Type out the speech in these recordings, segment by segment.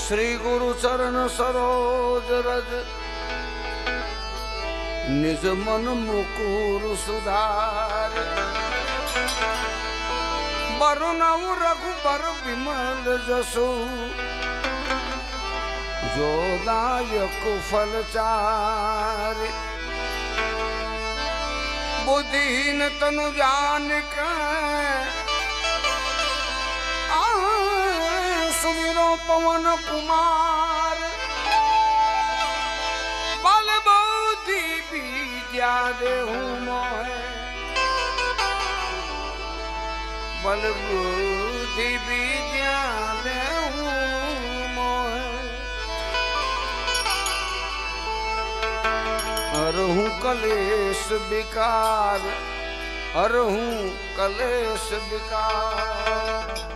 श्री गुरु चरण सरोज रज निज मन मुकुर सुधार बरुनऊ रघुबर विमल जसु जो दायक फल चार बुद्धिहीन तनु जान के सुमिरो पवन कुमार बल बुद्धि विद्या देहु मोहे बल बुद्धि विद्या देहु मोहे अरहु कलेश विकार अरहु कलेश विकार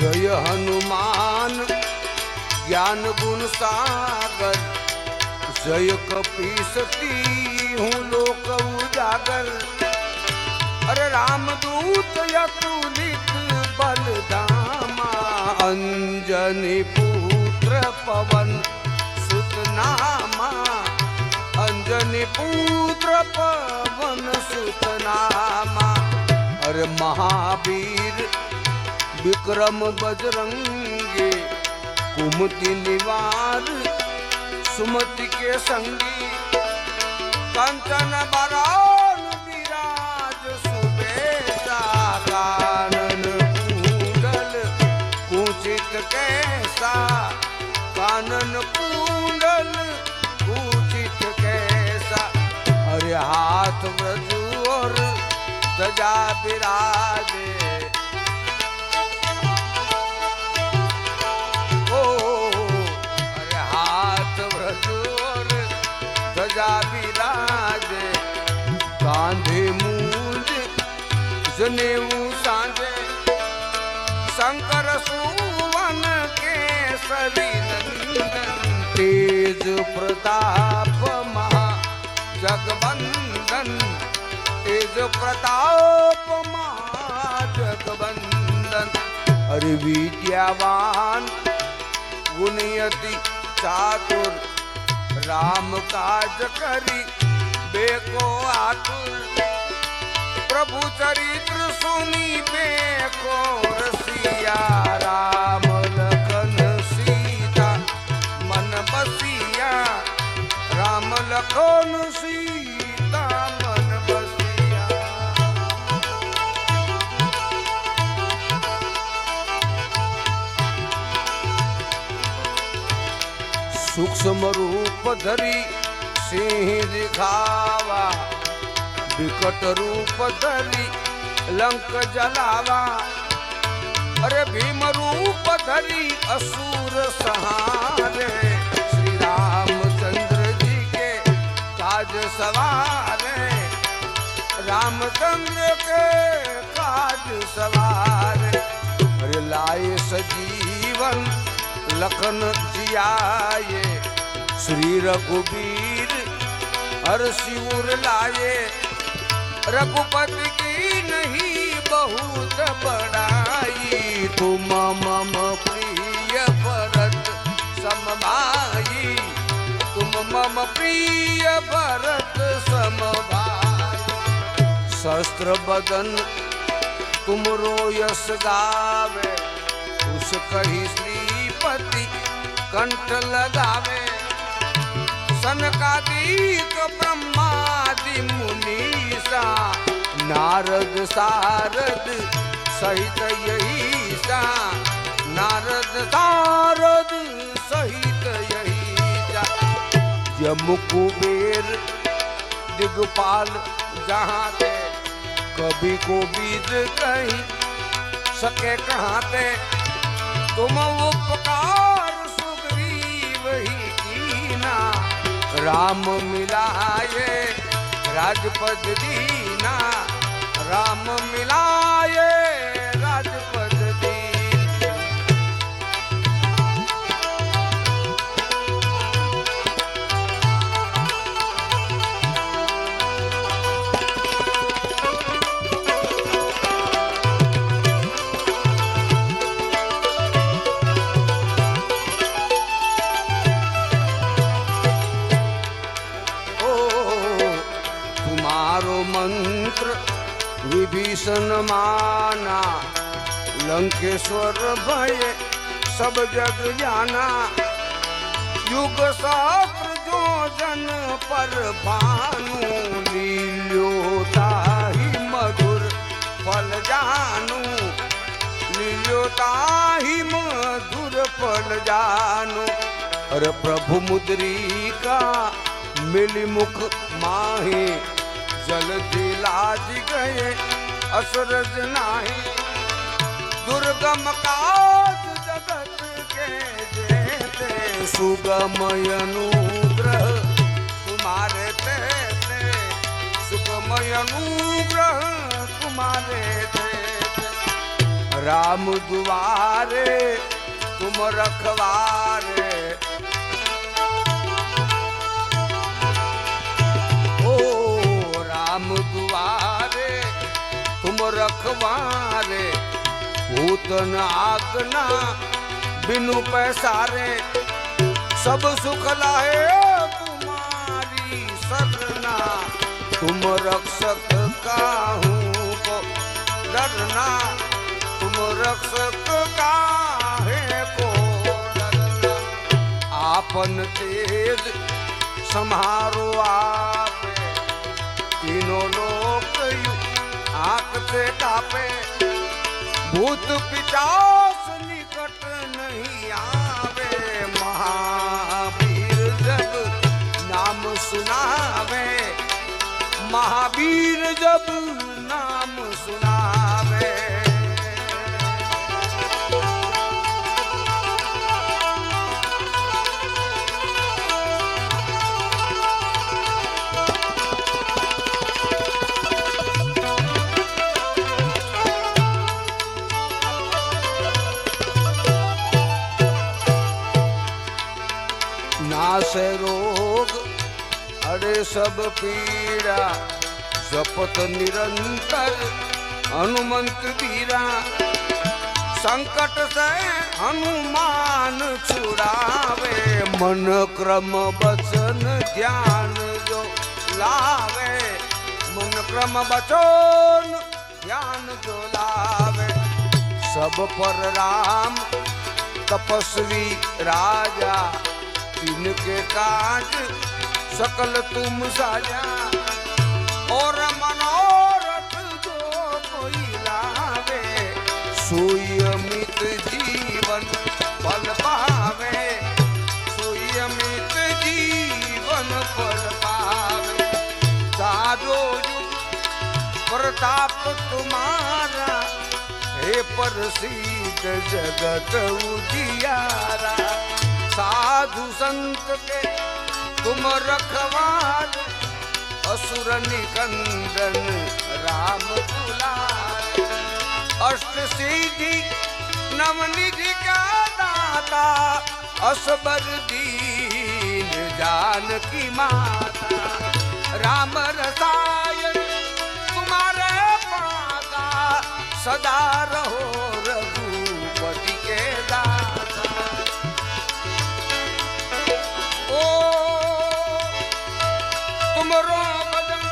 जय हनुमान ज्ञान गुण सागर जय कपीसती हूँ लोक उजागर अरे रामदूत अतुलित बलधामा अंजनी पुत्र पवन सुत नामा अंजनी पुत्र पवन सुत नामा अरे महावीर विक्रम बजरंगी कुमति निवार सुमति के संगी कंचन बरान विराज सुबेसा कानन कुंडल कुचित कैसा कानन कुंडल कुचित कैसा अरे हाथ व्रज और ध्वजा विराजे विराजे कांधे मूंज जनेऊ सांझे शंकर सुवन केसरी नंदन तेज प्रताप महा जगवंदन तेज प्रताप महा जगवंदन अरे विद्यावान गुणयति चातुर राम काज करी बेको आतुर प्रभु चरित्र सुनी बेको रसिया राम लखन सीता मन बसिया राम लखन सीता मन बसिया सूक्ष्म रूप धरी सिंह दिखावा विकट रूप धरी लंक जलावा अरे भीम रूप धरी असुर सहारे श्री रामचंद्र जी के काज सवारे रामचंद्र के काज सवारे अरे लाए सजीवन लखन जियाए श्री रघुबीर हर सिर लाए रघुपति की नहीं बहुत बड़ाई तुम मम प्रिय भरत सम भाई तुम मम प्रिय भरत सम भाई शस्त्र बदन तुमरो यश गावे उस कही श्रीपति कंठ लगावे सनकादिक ब्रह्मादि मुनीसा नारद सारद सहित यही सा नारद सारद सहित यही सा यम कुबेर दिगपाल जहाँ थे कभी को बीज कहीं सके कहाँ थे तुम उपकार सुग्रीव ही कीना राम मिलाए राजपद दीना राम मिलाए राजपद दीना विभीषण माना लंकेश्वर भय सब जग जाना। युग सहस्र जो जन पर भानु लील्योता ही मधुर फल जानू। लील्योता ही मधुर फल जानू। अरे प्रभु मुद्रिका मिली मुख माही जल्दी लाज गए असरज नाही। दुर्गम काज जगत के जेते सुगमय अनुग्रह तुम्हारे तेते। सुगमय अनुग्रह तुम्हारे तेते। राम दुआरे तुम रखवारे। राम दुआरे तुम रखवारे। भूतन आगना बिनु पैसारे। सब सुख लाए तुम्हारी सरना। तुम रक्षक काहू को डरना। तुम रक्षक काहे को डरना। आपन तेज सम्हारो आप। तीनों लोक आंख से कापे। भूत पिशाच निकट नहीं आवे। महावीर जब नाम सुनावे। महावीर जब नाम सुनावे। नासे रोग अरे सब पीड़ा। जपत निरंतर हनुमंत बीरा। संकट से हनुमान छुड़ावे। मन क्रम वचन ध्यान जो लावे। मन क्रम वचन ध्यान जो लावे। सब पर राम तपस्वी राजा। तिनके काज सकल तुम साजा। और मनोरथ जो कोई लावे। सोई अमित जीवन फल पावे। सोई अमित जीवन फल पावे। साधो प्रताप तुम्हारा। हे प्रसिद्ध जगत उजियारा। साधु संत के तुम रखवार। असुर निकंदन राम दुलार। अष्ट सिद्धि नवनिधि का दाता। असबर दीन जानकी माता। राम रसायन तुम्हारे पासा। सदा रहो रघुपति के दासा। तुमरो भजन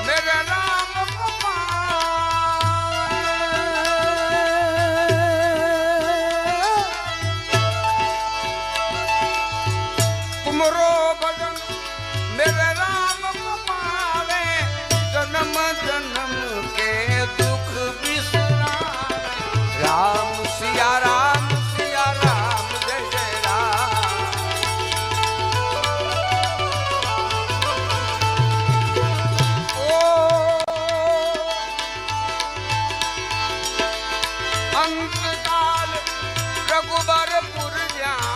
मेरे राम को पावे। तुमरो भजन मेरे राम को पावे। जन्म जन्म के दुख बिसरावे। राम सिया राम सिया राम जय जय राम। अंतकाल रघुबरपुर जाई।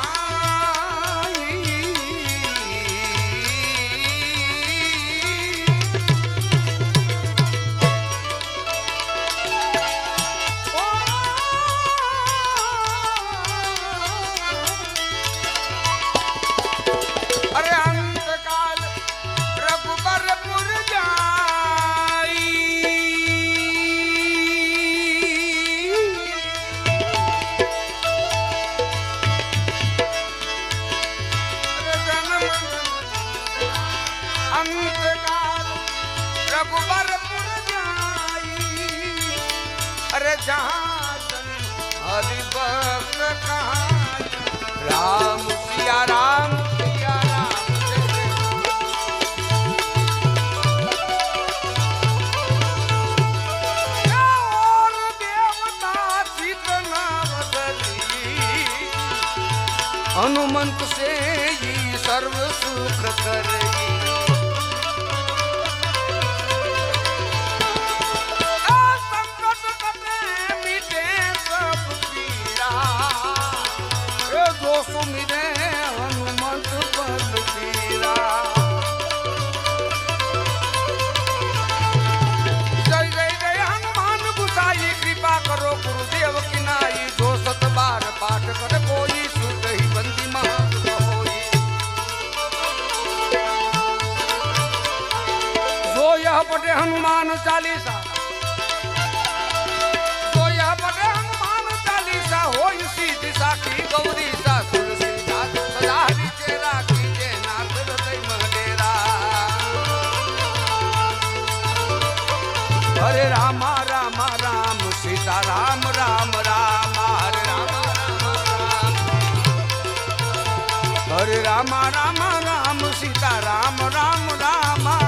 अरे अंतकाल रघुबरपुर जाई। अंतकाल रघुबरपुर जाई। अरे जहाँ हरि भक्त कहाँ राम सिया राम सिया राम और देवता चितना बदली हनुमंत से ही सर्व सुख करी सुमिरे हनुमंत बलबीरा जय जय जय हनुमान गुसाई कृपा करो गुरुदेव की नाई जो 7 बार पाठ कर कोई सुत ही बंदी महत होई जो यह पढ़े हनुमान चालीसा जो यह पढ़े हनुमान चालीसा होई सीधी साखी गौरी सा हरे रामा रामा राम सीता राम राम राम हरे रामा रामा राम हरे रामा रामा राम सीता राम राम राम